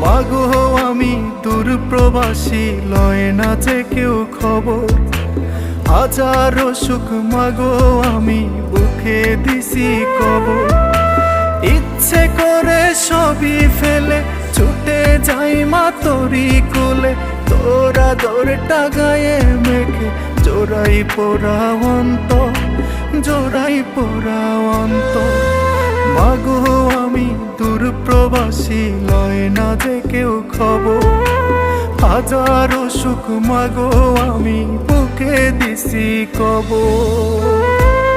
মাগো আমি দূর প্রবাসী, লয় না যে কেউ খবর। হাজারো সুখ মাগো আমি বুকে দিছি কবর। ইচ্ছে করে সবই ফেলে ছুটে যাই মা তোরি কোলে, তোরা দৌড়টা গায়ে মেখে জোড়াই পোড়া অন্তর, জোড়াই পোড়া অন্তর। মাগো আমি দূর প্রবাসী, লয় না যে কেউ খবর। হাজারো সুখ মাগো আমি বুকে দিছি কবর।